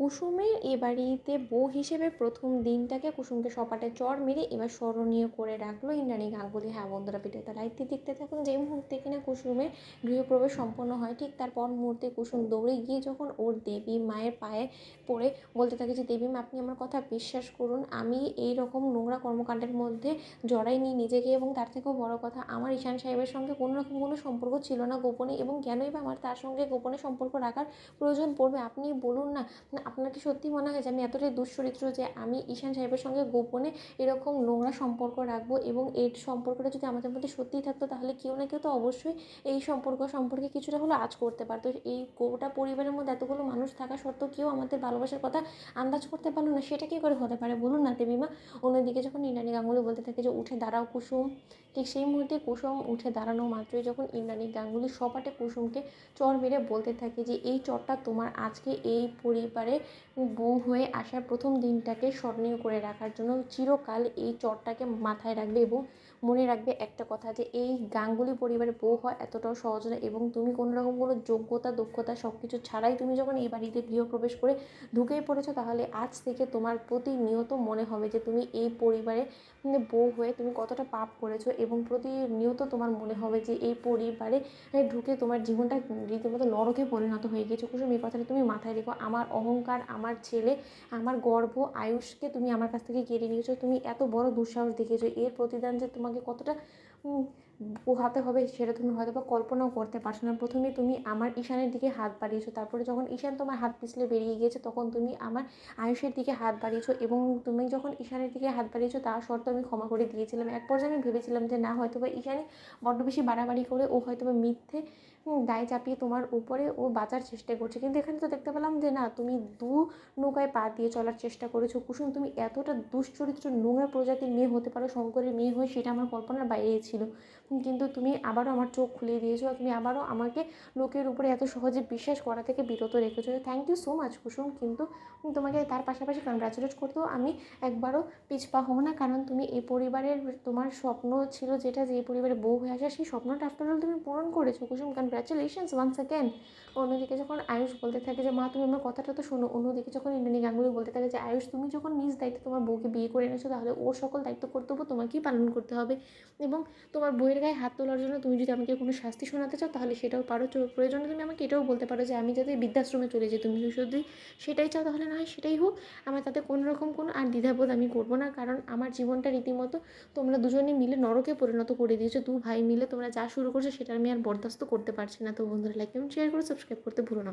কুসুমের এ বাড়িতে বউ হিসেবে প্রথম দিনটাকে কুসুমকে সপাটে চড় মেরে এবার স্মরণীয় করে রাখলো ইন্দ্রাণী গাঙ্গুলি। হ্যাঁ বন্ধুরা, ভিডিওটা লাইভটি দেখতে থাকুন। যেই মুহূর্তে কিনা কুসুমের গৃহপ্রবেশ সম্পন্ন হয়, ঠিক তার পর মুহূর্তে কুসুম দৌড়ে গিয়ে যখন ওর দেবী মায়ের পায়ে পড়ে বলতে থাকে যে দেবী মা, আপনি আমার কথা বিশ্বাস করুন, আমি এই রকম নোংরা কর্মকাণ্ডের মধ্যে জড়াইনি নিজেকে, এবং তার থেকেও বড় কথা, আমার ঈশান সাহেবের সঙ্গে কোনো রকম কোনো সম্পর্ক ছিল না গোপনে, এবং কেনই বা আমার তার সঙ্গে গোপনে সম্পর্ক রাখার প্রয়োজন পড়বে আপনি বলুন না। আপনার কি সত্যি মনে হয় যে আমি এতটাই দুশ্চরিত্র যে আমি ঈশান সাহেবের সঙ্গে গোপনে এরকম নোংরা সম্পর্ক রাখবো? এবং এই সম্পর্কটা যদি আমাদের মধ্যে সত্যিই থাকতো, তাহলে কেউ না কেউ তো অবশ্যই এই সম্পর্ক সম্পর্কে কিছুটা হলেও আঁচ করতে পারতো। এই গোটা পরিবারের মধ্যে এতগুলো মানুষ থাকা সত্ত্বেও কেউ আমাদের ভালোবাসার কথা আন্দাজ করতে পারলো না, সেটা কী করে হতে পারে বলুন না দেবীমা। অন্যদিকে যখন ইন্দ্রাণী গাঙ্গুলি বলতে থাকে যে উঠে দাঁড়াও কুসুম, ঠিক সেই মুহূর্তে কুসুম উঠে দাঁড়ানো মাত্রই যখন ইন্দ্রাণী গাঙ্গুলি সপাটে কুসুমকে চড় মেরে বলতে থাকে যে এই চড়টা তোমার আজকে এই পরিবারে বউ হয়ে আসার প্রথম দিনটাকে স্মরণীয় করে রাখার জন্য চিরকাল এই চড়টাকে মাথায় রাখবে, এবং মনে রাখবে একটা কথা, যে এই গাঙ্গুলি পরিবারে বউ হওয়া এতটাও সহজ নয়, এবং তুমি কোনো রকম কোনো যোগ্যতা দক্ষতা সব কিছু ছাড়াই তুমি যখন এই বাড়িতে গৃহপ্রবেশ করে ঢুকেই পড়েছো, তাহলে আজ থেকে তোমার প্রতিনিয়ত মনে হবে যে তুমি এই পরিবারে বউ হয়ে তুমি কতটা পাপ করেছো, এবং প্রতিনিয়ত তোমার মনে হবে যে এই পরিবারে ঢুকে তোমার জীবনটা রীতিমতো নরকে পরিণত হয়ে গিয়েছে। কুসুম, এই কথাটা তুমি মাথায় রেখো। আমার অহংকার, আমার ছেলে, আমার গর্ব আয়ুষকে তুমি আমার কাছ থেকে কেড়ে নিয়েছো, তুমি এত বড় দুঃসাহস দেখিয়েছো, এর প্রতিদান যে তোমাকে কতটা পোহাতে হবে সেটা তুমি হয়তো বা কল্পনাও করতে পারছো না। প্রথমে তুমি আমার ঈশানের দিকে হাত বাড়িয়েছো, তারপরে যখন ঈশান তোমার হাত পিছলে বেরিয়ে গিয়েছে তখন তুমি আমার আয়ুষের দিকে হাত বাড়িয়েছো, এবং তুমি যখন ঈশানের দিকে হাত বাড়িয়েছো তা সত্ত্বেও আমি ক্ষমা করে দিয়েছিলাম। এক পর্যায়ে আমি ভেবেছিলাম যে না, হয়তো বা ঈশানী বড্ড বেশি বাড়াবাড়ি করে ও হয়তো বা মিথ্যে দায় চাপিয়ে তোমার উপরে ও বাঁচার চেষ্টা করছে, কিন্তু এখানে তো দেখতে পেলাম যে না, তুমি দু নৌকায় পা দিয়ে চলার চেষ্টা করেছো। কুসুম, তুমি এতটা দুশ্চরিত্র নোংরা প্রজাতির মেয়ে হতে পারো শঙ্করের মেয়ে হয়ে, সেটা আমার কল্পনার বাইরে ছিল, কিন্তু তুমি আবারও আমার চোখ খুলিয়ে দিয়েছো, তুমি আবারও আমাকে লোকের উপরে এত সহজে বিশ্বাস করা থেকে বিরত রেখেছো। থ্যাংক ইউ সো মাচ কুসুম, কিন্তু তোমাকে তার পাশাপাশি কংগ্রাচুলেট করতেও আমি একবারও পিছপা হব না, কারণ তুমি এই পরিবারের, তোমার স্বপ্ন ছিল যেটা, যে এই পরিবারে বউ হয়ে আসা, সেই স্বপ্নটা আফটার অল তুমি পূরণ করেছো কুসুম, কংগ্রাচুলেশনস ওয়ান্স অ্যাগেন। অন্যদিকে যখন আয়ুষ বলতে থাকে যে মা তুমি আমার কথাটা তো শোনো, অন্যদিকে যখন ইন্দ্রাণী গাঙ্গুলি বলতে থাকে যে আয়ুষ, তুমি যখন নিজ দায়িত্বে তোমার বউকে বিয়ে করে এনেছো, তাহলে ওর সকল দায়িত্ব কর্তব্য তোমাকেই পালন করতে হবে, এবং তোমার বউয়ের গায়ে হাত তোলার জন্য তুমি যদি আমাকে কোনো শাস্তি শোনাতে চাও তাহলে সেটাও পারো। প্রয়োজনে তুমি আমাকে এটাও বলতে পারো যে আমি যাতে বৃদ্ধাশ্রমে চলে যাই, তুমি যদি সেটাই চাও তাহলে না হয় সেটাই হোক, আমার তাতে কোনো রকম কোনো আর দ্বিধাবোধ আমি করবো না, কারণ আমার জীবনটা রীতিমতো তোমরা দুজনে মিলে নরকে পরিণত করে দিয়েছো। দু ভাই মিলে তোমরা যা শুরু করছো সেটা আমি আর বরদাস্ত করতে পারছি না। তো বন্ধুরা, লাইক এবং শেয়ার করে সাবস্ক্রাইব করতে ভুলো না।